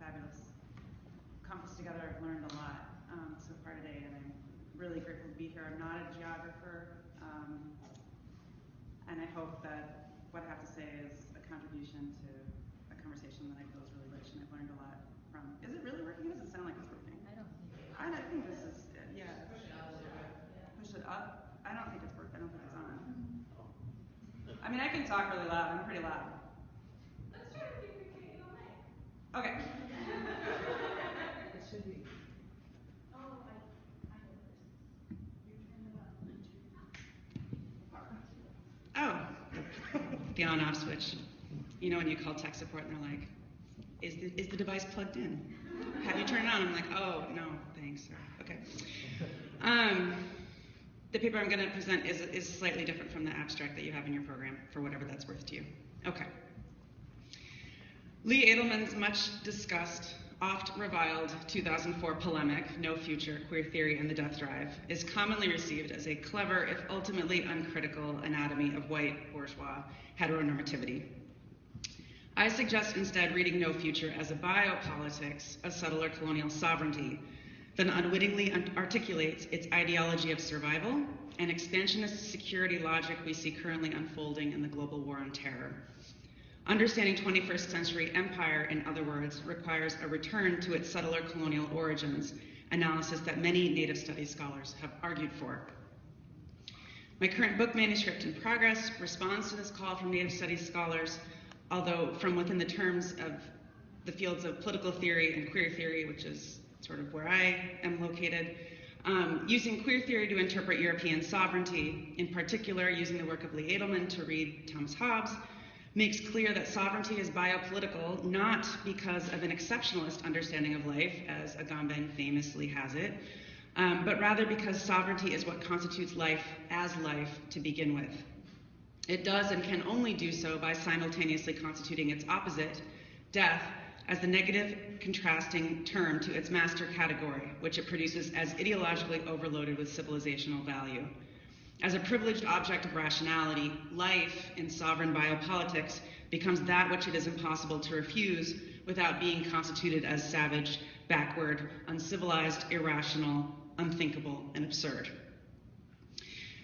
fabulous conference together. I've learned a lot so far today, and I'm really grateful to be here. I'm not a geographer, and I hope that what I have to say is a contribution to a conversation that I feel is really rich, and I've learned a lot from. Is it really working? It doesn't sound like it's working. I don't think this is, yeah. Push it up a little bit. Push it up? I don't think it's working. I don't think it's on. I mean, I can talk really loud. I'm pretty loud. Let's try to see if we can get on mic. Okay. It should be. Oh, I know this. You turn it up. Oh, the on-off switch. You know when you call tech support and they're like, is the device plugged in? Have you turned it on? I'm like, oh, no, thanks. Okay. The paper I'm going to present is slightly different from the abstract that you have in your program, for whatever that's worth to you. Okay. Lee Edelman's much discussed, oft reviled 2004 polemic, No Future, Queer Theory and the Death Drive, is commonly received as a clever, if ultimately uncritical, anatomy of white, bourgeois heteronormativity. I suggest instead reading No Future as a biopolitics of settler colonial sovereignty that unwittingly articulates its ideology of survival and expansionist security logic we see currently unfolding in the global war on terror. Understanding 21st century empire, in other words, requires a return to its settler colonial origins, analysis that many Native Studies scholars have argued for. My current book manuscript in progress responds to this call from Native Studies scholars, although from within the terms of the fields of political theory and queer theory, which is sort of where I am located, using queer theory to interpret European sovereignty, in particular using the work of Lee Edelman to read Thomas Hobbes, makes clear that sovereignty is biopolitical not because of an exceptionalist understanding of life, as Agamben famously has it, but rather because sovereignty is what constitutes life as life to begin with. It does and can only do so by simultaneously constituting its opposite, death, as the negative contrasting term to its master category, which it produces as ideologically overloaded with civilizational value. As a privileged object of rationality, life in sovereign biopolitics becomes that which it is impossible to refuse without being constituted as savage, backward, uncivilized, irrational, unthinkable, and absurd.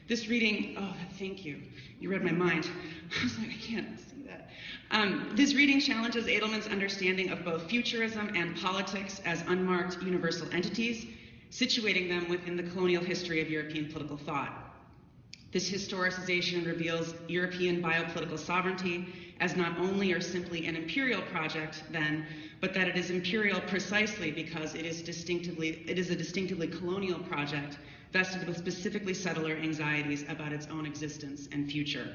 This reading, oh, thank you. You read my mind. I was like, I can't see that. This reading challenges Edelman's understanding of both futurism and politics as unmarked universal entities, situating them within the colonial history of European political thought. This historicization reveals European biopolitical sovereignty as not only or simply an imperial project then, but that it is imperial precisely because it is a distinctively colonial project vested with specifically settler anxieties about its own existence and future.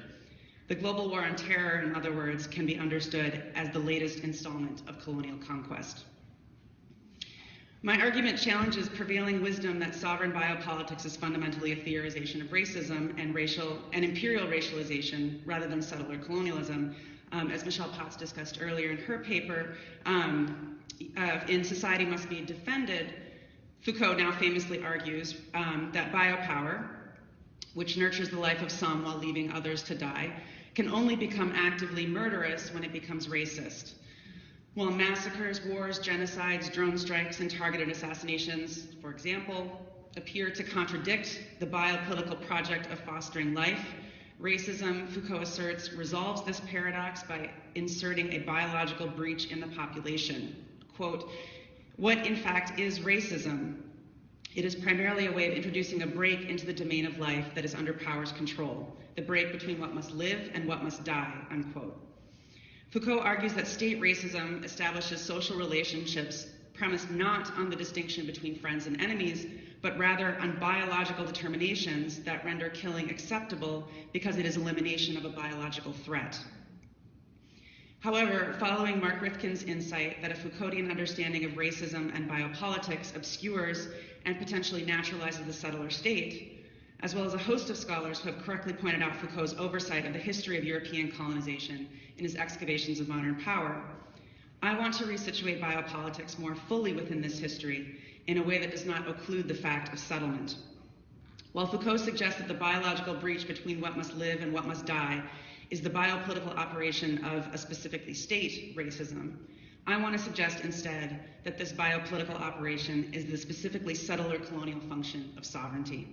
The global war on terror, in other words, can be understood as the latest installment of colonial conquest. My argument challenges prevailing wisdom that sovereign biopolitics is fundamentally a theorization of racism and imperial racialization rather than settler colonialism. As Michelle Potts discussed earlier in her paper, in Society Must Be Defended, Foucault now famously argues that biopower, which nurtures the life of some while leaving others to die, can only become actively murderous when it becomes racist. While massacres, wars, genocides, drone strikes, and targeted assassinations, for example, appear to contradict the biopolitical project of fostering life, racism, Foucault asserts, resolves this paradox by inserting a biological breach in the population. Quote, what in fact is racism? It is primarily a way of introducing a break into the domain of life that is under power's control, the break between what must live and what must die, unquote. Foucault argues that state racism establishes social relationships premised not on the distinction between friends and enemies, but rather on biological determinations that render killing acceptable because it is elimination of a biological threat. However, following Mark Rifkin's insight that a Foucauldian understanding of racism and biopolitics obscures and potentially naturalizes the settler state, as well as a host of scholars who have correctly pointed out Foucault's oversight of the history of European colonization in his excavations of modern power, I want to resituate biopolitics more fully within this history in a way that does not occlude the fact of settlement. While Foucault suggests that the biological breach between what must live and what must die is the biopolitical operation of a specifically state racism, I want to suggest instead that this biopolitical operation is the specifically subtler colonial function of sovereignty.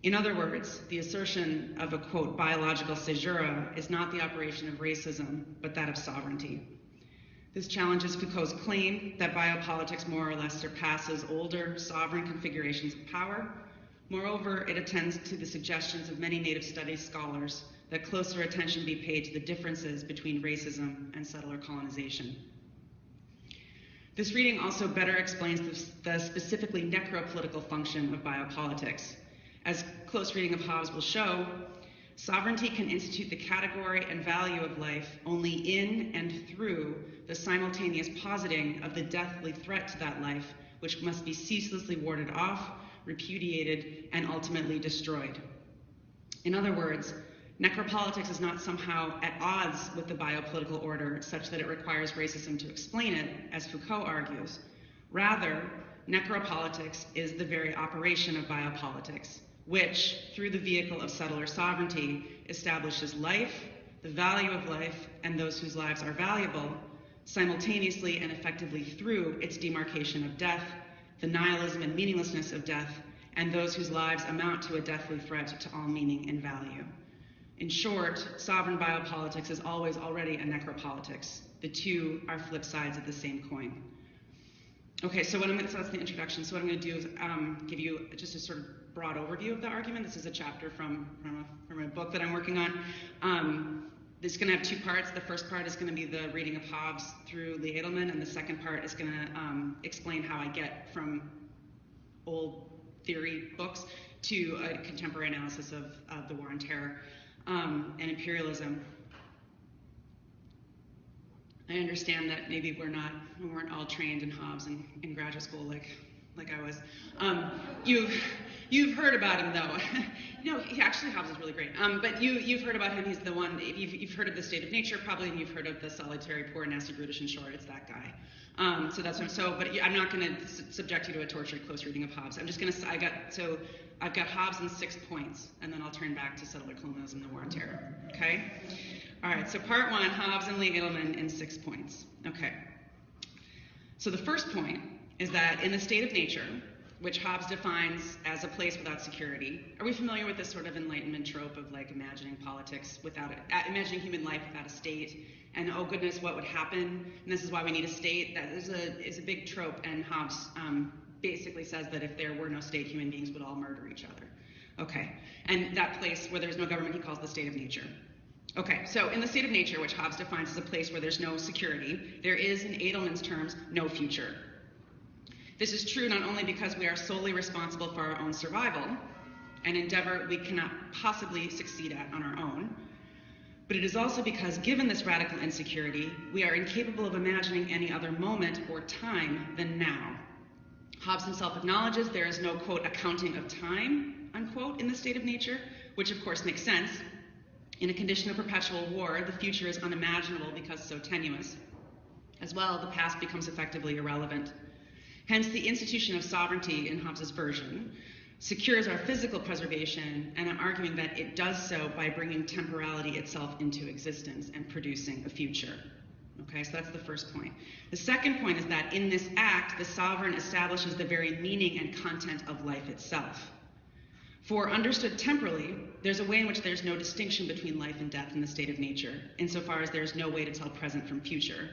In other words, the assertion of a, quote, biological caesura is not the operation of racism, but that of sovereignty. This challenges Foucault's claim that biopolitics more or less surpasses older sovereign configurations of power. Moreover, it attends to the suggestions of many Native studies scholars that closer attention be paid to the differences between racism and settler colonization. This reading also better explains the specifically necropolitical function of biopolitics. As close reading of Hobbes will show, sovereignty can institute the category and value of life only in and through the simultaneous positing of the deathly threat to that life, which must be ceaselessly warded off, repudiated, and ultimately destroyed. In other words, necropolitics is not somehow at odds with the biopolitical order such that it requires racism to explain it, as Foucault argues. Rather, necropolitics is the very operation of biopolitics, which, through the vehicle of settler sovereignty, establishes life, the value of life, and those whose lives are valuable, simultaneously and effectively through its demarcation of death, the nihilism and meaninglessness of death, and those whose lives amount to a deathly threat to all meaning and value. In short, sovereign biopolitics is always already a necropolitics. The two are flip sides of the same coin. Okay, so that's the introduction. So what I'm going to do is give you just a sort of broad overview of the argument. This is a chapter from a book that I'm working on. This is going to have two parts. The first part is going to be the reading of Hobbes through Lee Edelman, and the second part is going to explain how I get from old theory books to a contemporary analysis of the war on terror and imperialism. I understand that maybe we weren't all trained in Hobbes in graduate school like I was. You've heard about him though. No, actually Hobbes is really great. But you've heard about him. He's the one. You've heard of The State of Nature probably, and you've heard of The Solitary, Poor, Nasty, Brutish, and Short. It's that guy. So that's what. But I'm not going to subject you to a tortured close reading of Hobbes. I'm just going to. I've got Hobbes in 6 points, and then I'll turn back to settler colonialism and the war on terror. Okay. All right. So part 1, Hobbes and Lee Edelman in 6 points. Okay. So the first point is that in The State of Nature, which Hobbes defines as a place without security. Are we familiar with this sort of Enlightenment trope of like imagining politics without it, imagining human life without a state, and oh goodness, what would happen? And this is why we need a state. That is a big trope, and Hobbes basically says that if there were no state, human beings would all murder each other. Okay, and that place where there's no government, he calls the state of nature. Okay, so in the state of nature, which Hobbes defines as a place where there's no security, there is, in Edelman's terms, no future. This is true not only because we are solely responsible for our own survival, an endeavor we cannot possibly succeed at on our own, but it is also because, given this radical insecurity, we are incapable of imagining any other moment or time than now. Hobbes himself acknowledges there is no, quote, accounting of time, unquote, in the state of nature, which of course makes sense. In a condition of perpetual war, the future is unimaginable because so tenuous. As well, the past becomes effectively irrelevant. Hence, the institution of sovereignty in Hobbes's version secures our physical preservation, and I'm arguing that it does so by bringing temporality itself into existence and producing a future. Okay, so that's the first point. The second point is that in this act, the sovereign establishes the very meaning and content of life itself. For understood temporally, there's a way in which there's no distinction between life and death in the state of nature, insofar as there's no way to tell present from future.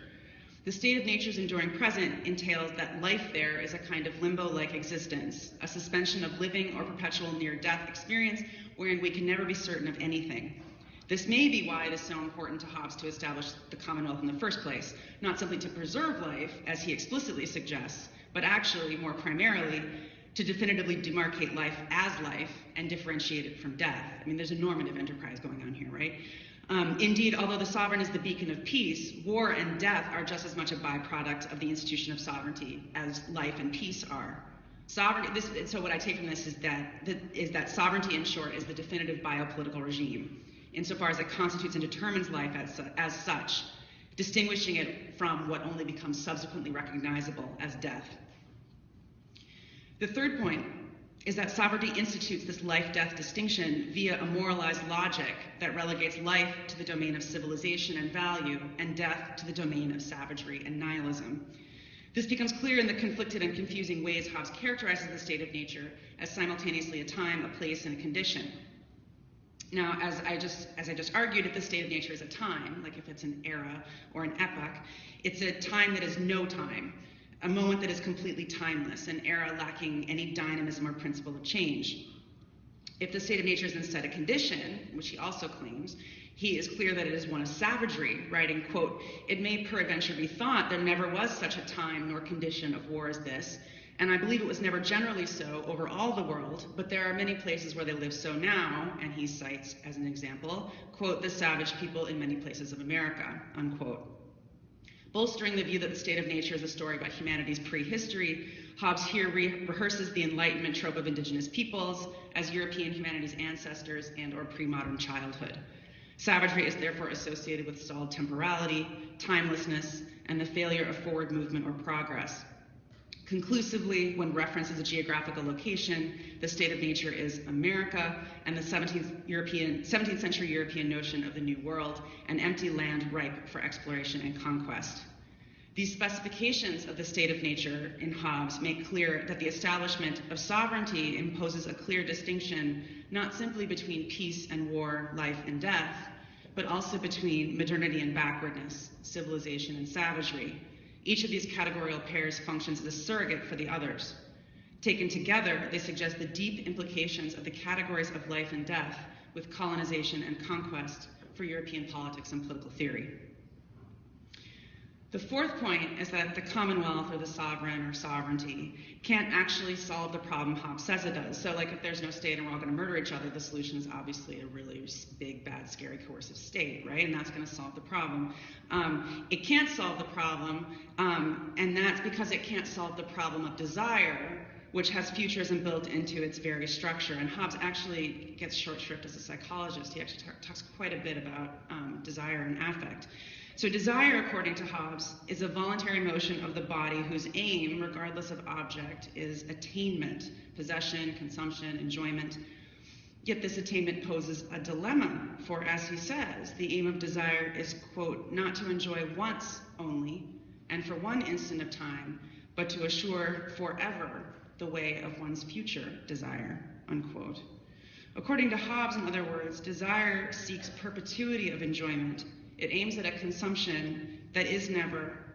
The state of nature's enduring present entails that life there is a kind of limbo-like existence, a suspension of living or perpetual near-death experience wherein we can never be certain of anything. This may be why it is so important to Hobbes to establish the Commonwealth in the first place, not simply to preserve life, as he explicitly suggests, but actually, more primarily, to definitively demarcate life as life and differentiate it from death. I mean, there's a normative enterprise going on here, right? Indeed, although the sovereign is the beacon of peace, war and death are just as much a byproduct of the institution of sovereignty as life and peace are. Sovereignty, so what I take from this is that sovereignty, in short, is the definitive biopolitical regime, insofar as it constitutes and determines life as such, distinguishing it from what only becomes subsequently recognizable as death. The third point is that sovereignty institutes this life-death distinction via a moralized logic that relegates life to the domain of civilization and value, and death to the domain of savagery and nihilism. This becomes clear in the conflicted and confusing ways Hobbes characterizes the state of nature as simultaneously a time, a place, and a condition. Now, as I just argued, if the state of nature is a time, like if it's an era or an epoch, it's a time that is no time, a moment that is completely timeless, an era lacking any dynamism or principle of change. If the state of nature is instead a condition, which he also claims, he is clear that it is one of savagery, writing, quote, "It may peradventure be thought there never was such a time nor condition of war as this, and I believe it was never generally so over all the world, but there are many places where they live so now," and he cites as an example, quote, "the savage people in many places of America," unquote. Bolstering the view that the state of nature is a story about humanity's prehistory, Hobbes here rehearses the Enlightenment trope of indigenous peoples as European humanity's ancestors and or pre-modern childhood. Savagery is therefore associated with stalled temporality, timelessness, and the failure of forward movement or progress. Conclusively, when reference is a geographical location, the state of nature is America and the 17th century European notion of the New World, an empty land ripe for exploration and conquest. These specifications of the state of nature in Hobbes make clear that the establishment of sovereignty imposes a clear distinction not simply between peace and war, life and death, but also between modernity and backwardness, civilization and savagery. Each of these categorical pairs functions as a surrogate for the others. Taken together, they suggest the deep implications of the categories of life and death with colonization and conquest for European politics and political theory. The fourth point is that the Commonwealth or the sovereign or sovereignty can't actually solve the problem Hobbes says it does. So like if there's no state and we're all gonna murder each other, the solution is obviously a really big, bad, scary, coercive state, right? And that's gonna solve the problem. It can't solve the problem, and that's because it can't solve the problem of desire, which has futurism built into its very structure. And Hobbes actually gets short shrift as a psychologist. He actually talks quite a bit about desire and affect. So desire, according to Hobbes, is a voluntary motion of the body whose aim, regardless of object, is attainment, possession, consumption, enjoyment. Yet this attainment poses a dilemma, for as he says, the aim of desire is, quote, not to enjoy once only, and for one instant of time, but to assure forever the way of one's future desire, unquote. According to Hobbes, in other words, desire seeks perpetuity of enjoyment. It aims at a consumption that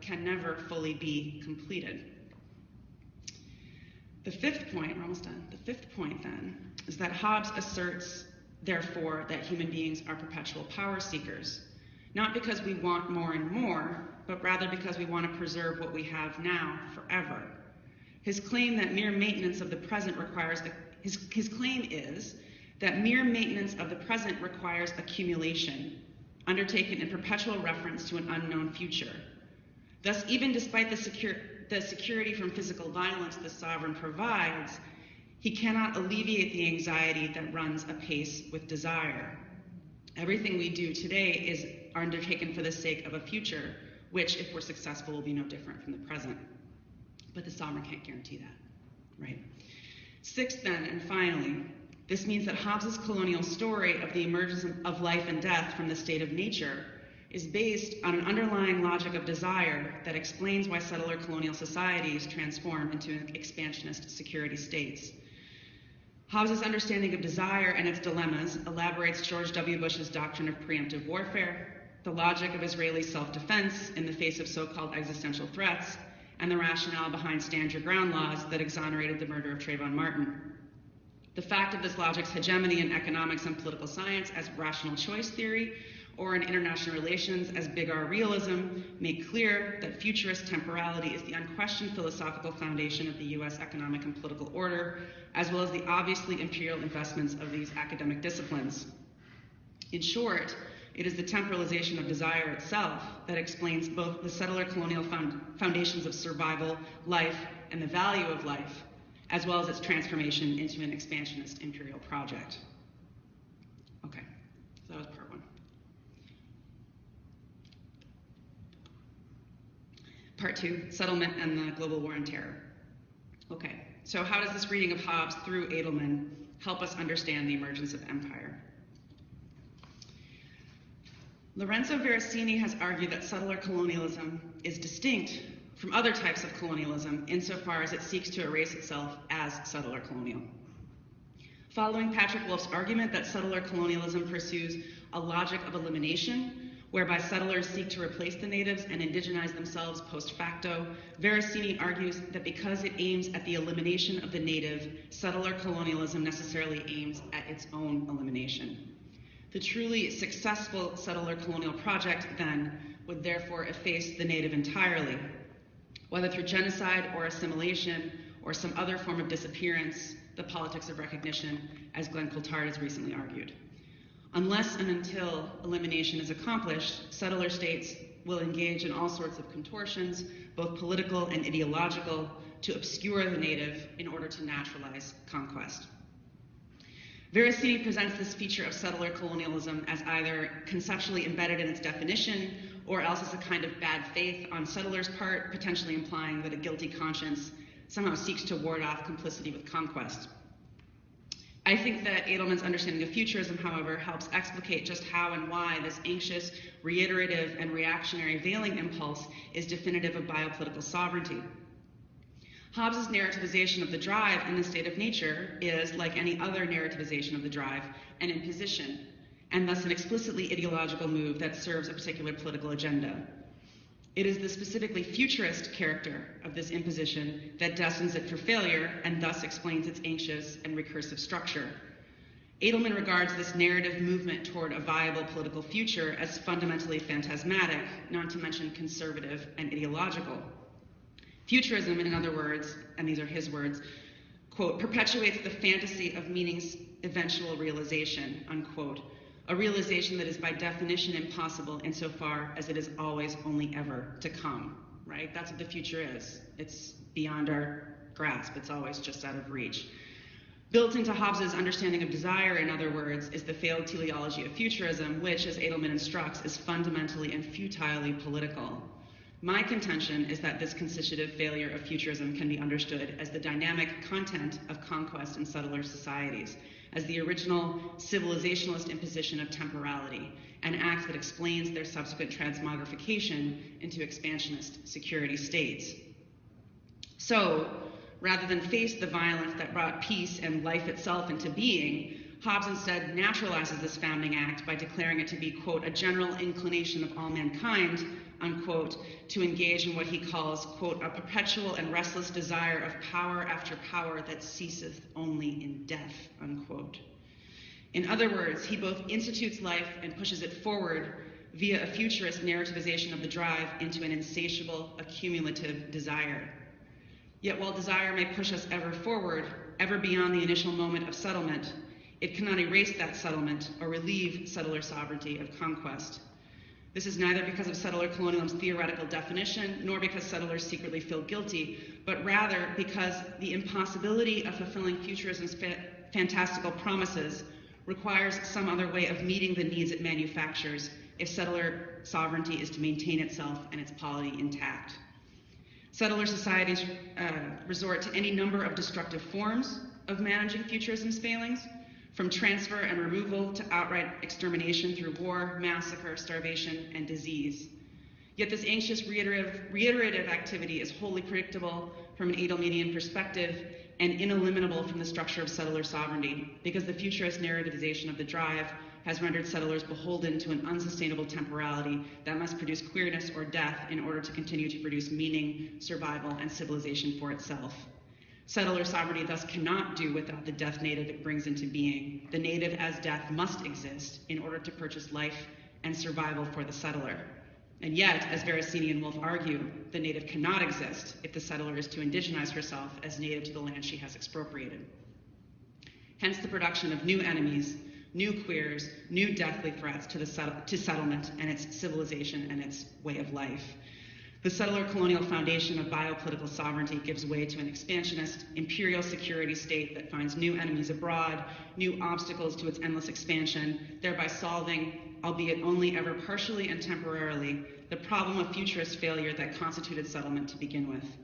can never fully be completed. The fifth point, we're almost done. The fifth point then is that Hobbes asserts, therefore, that human beings are perpetual power seekers, not because we want more and more, but rather because we want to preserve what we have now forever. His claim that mere maintenance of the present requires, his claim is that mere maintenance of the present requires accumulation, undertaken in perpetual reference to an unknown future. Thus, even despite the security from physical violence the sovereign provides, he cannot alleviate the anxiety that runs apace with desire. Everything we do today is undertaken for the sake of a future, which, if we're successful, will be no different from the present. But the sovereign can't guarantee that, right? Sixth then, and finally, this means that Hobbes's colonial story of the emergence of life and death from the state of nature is based on an underlying logic of desire that explains why settler colonial societies transform into expansionist security states. Hobbes's understanding of desire and its dilemmas elaborates George W. Bush's doctrine of preemptive warfare, the logic of Israeli self-defense in the face of so-called existential threats, and the rationale behind stand your ground laws that exonerated the murder of Trayvon Martin. The fact of this logic's hegemony in economics and political science as rational choice theory, or in international relations as big R realism, make clear that futurist temporality is the unquestioned philosophical foundation of the US economic and political order, as well as the obviously imperial investments of these academic disciplines. In short, it is the temporalization of desire itself that explains both the settler colonial foundations of survival, life, and the value of life, as well as its transformation into an expansionist imperial project. Okay, so that was part one. Part two, settlement and the global war on terror. Okay, So how does this reading of Hobbes through Edelman help us understand the emergence of empire? Lorenzo Verasini has argued that settler colonialism is distinct from other types of colonialism insofar as it seeks to erase itself as settler colonial. Following Patrick Wolf's argument that settler colonialism pursues a logic of elimination, whereby settlers seek to replace the natives and indigenize themselves post facto, Verasini argues that because it aims at the elimination of the native, settler colonialism necessarily aims at its own elimination. The truly successful settler colonial project, then, would therefore efface the native entirely, whether through genocide or assimilation or some other form of disappearance, the politics of recognition, as Glenn Coulthard has recently argued. Unless and until elimination is accomplished, settler states will engage in all sorts of contortions, both political and ideological, to obscure the native in order to naturalize conquest. Verasini presents this feature of settler colonialism as either conceptually embedded in its definition or else as a kind of bad faith on settlers' part, potentially implying that a guilty conscience somehow seeks to ward off complicity with conquest. I think that Edelman's understanding of futurism, however, helps explicate just how and why this anxious, reiterative, and reactionary veiling impulse is definitive of biopolitical sovereignty. Hobbes' narrativization of the drive in the state of nature is, like any other narrativization of the drive, an imposition, and thus an explicitly ideological move that serves a particular political agenda. It is the specifically futurist character of this imposition that destines it for failure and thus explains its anxious and recursive structure. Edelman regards this narrative movement toward a viable political future as fundamentally phantasmatic, not to mention conservative and ideological. Futurism, in other words, and these are his words, quote, perpetuates the fantasy of meaning's eventual realization, unquote, a realization that is by definition impossible insofar as it is always only ever to come, right? That's what the future is. It's beyond our grasp. It's always just out of reach. Built into Hobbes' understanding of desire, in other words, is the failed teleology of futurism, which, as Edelman instructs, is fundamentally and futilely political. My contention is that this constitutive failure of futurism can be understood as the dynamic content of conquest in settler societies, as the original civilizationalist imposition of temporality, an act that explains their subsequent transmogrification into expansionist security states. So, rather than face the violence that brought peace and life itself into being, Hobbes instead naturalizes this founding act by declaring it to be, quote, a general inclination of all mankind, unquote, to engage in what he calls, quote, a perpetual and restless desire of power after power that ceaseth only in death, unquote. In other words, he both institutes life and pushes it forward via a futurist narrativization of the drive into an insatiable, accumulative desire. Yet while desire may push us ever forward, ever beyond the initial moment of settlement, it cannot erase that settlement or relieve settler sovereignty of conquest. This is neither because of settler colonialism's theoretical definition, nor because settlers secretly feel guilty, but rather because the impossibility of fulfilling futurism's fantastical promises requires some other way of meeting the needs it manufactures if settler sovereignty is to maintain itself and its polity intact. Settler societies resort to any number of destructive forms of managing futurism's failings, from transfer and removal to outright extermination through war, massacre, starvation, and disease. Yet this anxious reiterative activity is wholly predictable from an Edelmanian perspective and ineliminable from the structure of settler sovereignty, because the futurist narrativization of the drive has rendered settlers beholden to an unsustainable temporality that must produce queerness or death in order to continue to produce meaning, survival, and civilization for itself. Settler sovereignty thus cannot do without the death native it brings into being. The native as death must exist in order to purchase life and survival for the settler. And yet, as Verasini and Wolf argue, the native cannot exist if the settler is to indigenize herself as native to the land she has expropriated. Hence the production of new enemies, new queers, new deathly threats to settlement and its civilization and its way of life. The settler colonial foundation of biopolitical sovereignty gives way to an expansionist, imperial security state that finds new enemies abroad, new obstacles to its endless expansion, thereby solving, albeit only ever partially and temporarily, the problem of futurist failure that constituted settlement to begin with.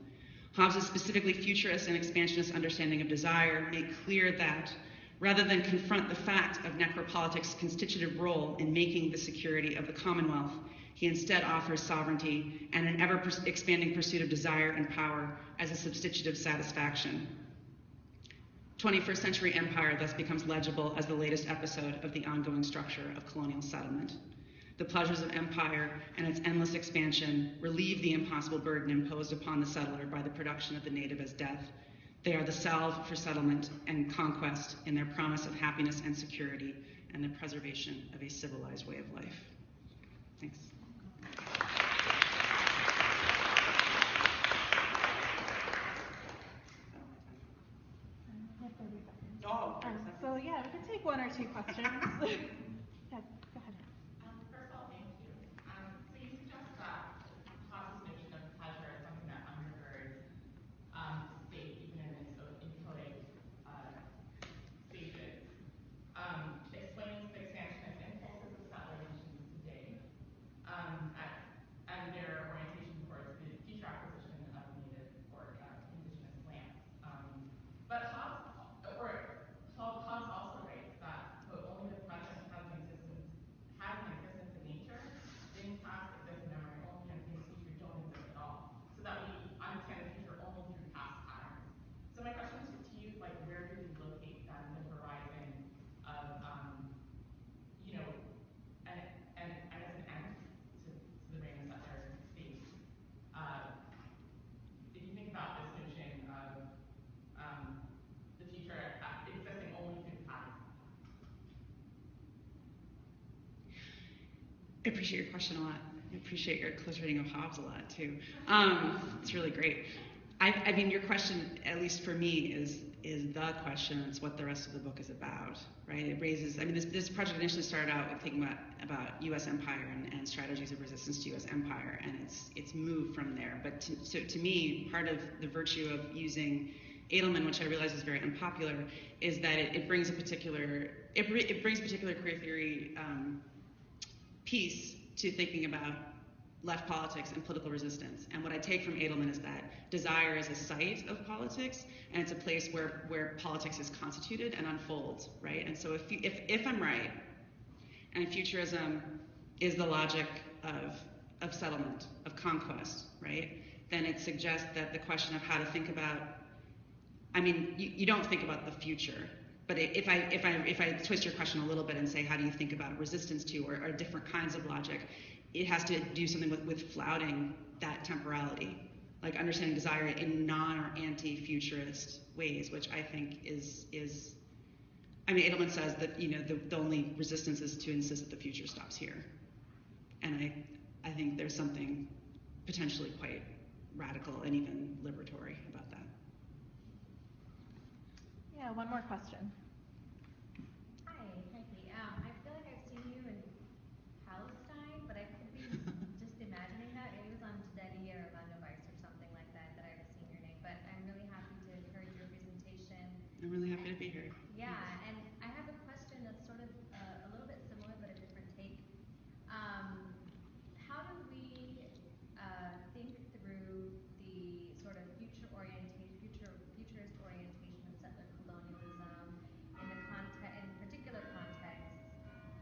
Hobbes' specifically futurist and expansionist understanding of desire make clear that, rather than confront the fact of necropolitics' constitutive role in making the security of the Commonwealth, he instead offers sovereignty and an ever-expanding pursuit of desire and power as a substitutive satisfaction. 21st century empire thus becomes legible as the latest episode of the ongoing structure of colonial settlement. The pleasures of empire and its endless expansion relieve the impossible burden imposed upon the settler by the production of the native as death. They are the salve for settlement and conquest in their promise of happiness and security and the preservation of a civilized way of life. Thanks. So yeah, we can take one or two questions. Yeah, go ahead. First of all, thank you. So you suggest that Hobbes' notion of pleasure is something that undergirds the state even in its inchoate stages. Explains the expansionist impulses of settler nations today and their orientation towards the future acquisition of native or indigenous lands. But Hobbes also writes that, quote, only the present has an existence in nature, things past exist in memory only, and things future don't exist at all. So that we understand the future only through past patterns. So my question to you is, like, where do we locate that in the horizon of, and as an end to the reign of settler states? If you think about this notion of the future existing only through the past. I appreciate your question a lot. I appreciate your close reading of Hobbes a lot, too. It's really great. I mean, your question, at least for me, is the question. It's what the rest of the book is about, right? It raises, I mean, this project initially started out with thinking about U.S. empire and strategies of resistance to U.S. empire, and it's moved from there. But to me, part of the virtue of using Edelman, which I realize is very unpopular, is that it brings a particular queer theory piece to thinking about left politics and political resistance. And what I take from Edelman is that desire is a site of politics, and it's a place where politics is constituted and unfolds, right? And so if I'm right, and futurism is the logic of settlement, of conquest, right? Then it suggests that the question of how to think about, I mean, you don't think about the future, but if I twist your question a little bit and say, how do you think about resistance to or different kinds of logic, it has to do something with flouting that temporality, like understanding desire in non or anti-futurist ways, which I think is I mean, Edelman says that, the only resistance is to insist that the future stops here. And I think there's something potentially quite radical and even liberatory about that. Yeah, one more question. Hi, Heike. I feel like I've seen you in Palestine, but I could be just imagining that. Maybe it was on Teddy or Vanderbilt or something like that I've seen your name. But I'm really happy to have heard your presentation. I'm really happy to be here. Yeah, and I have a question that's sort of a little bit similar but a different take. How do we think through the sort of futurist orientation of settler colonialism in particular contexts,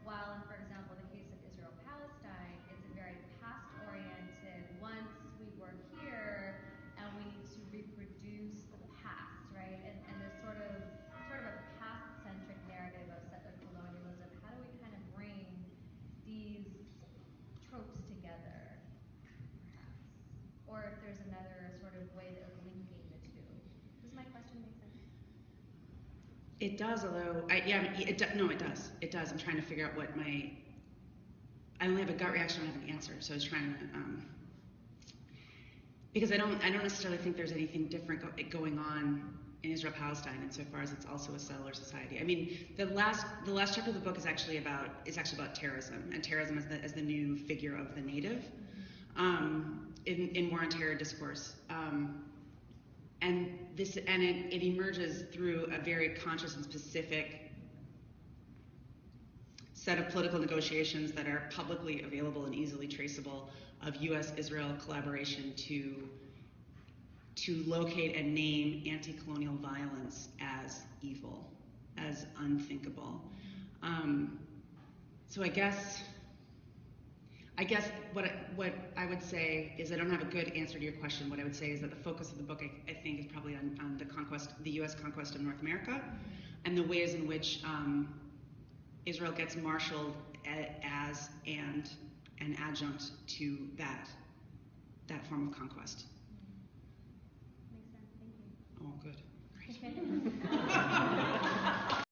while in, for example, the case of Israel-Palestine, it's a very past-oriented, once we were here and we need to reproduce the past, right? And there's sort of a past-centric narrative of settler colonialism. How do we kind of bring these tropes together, perhaps? Or if there's another sort of way of linking the two. Does my question make sense? It does, although, it does. It does. I'm trying to figure out what I only have a gut reaction, I don't have an answer, so I was trying to, because I don't necessarily think there's anything different going on in Israel-Palestine insofar as it's also a settler society. I mean, the last chapter of the book is actually about terrorism, and terrorism as the new figure of the native in war and terror discourse. And it emerges through a very conscious and specific set of political negotiations that are publicly available and easily traceable of U.S.-Israel collaboration to to locate and name anti-colonial violence as evil, as unthinkable. So I guess what I would say is, I don't have a good answer to your question. What I would say is that the focus of the book, I think, is probably on the U.S. conquest of North America, and the ways in which Israel gets marshaled as and an adjunct to that form of conquest. Makes sense. Thank you. Oh, good. Great.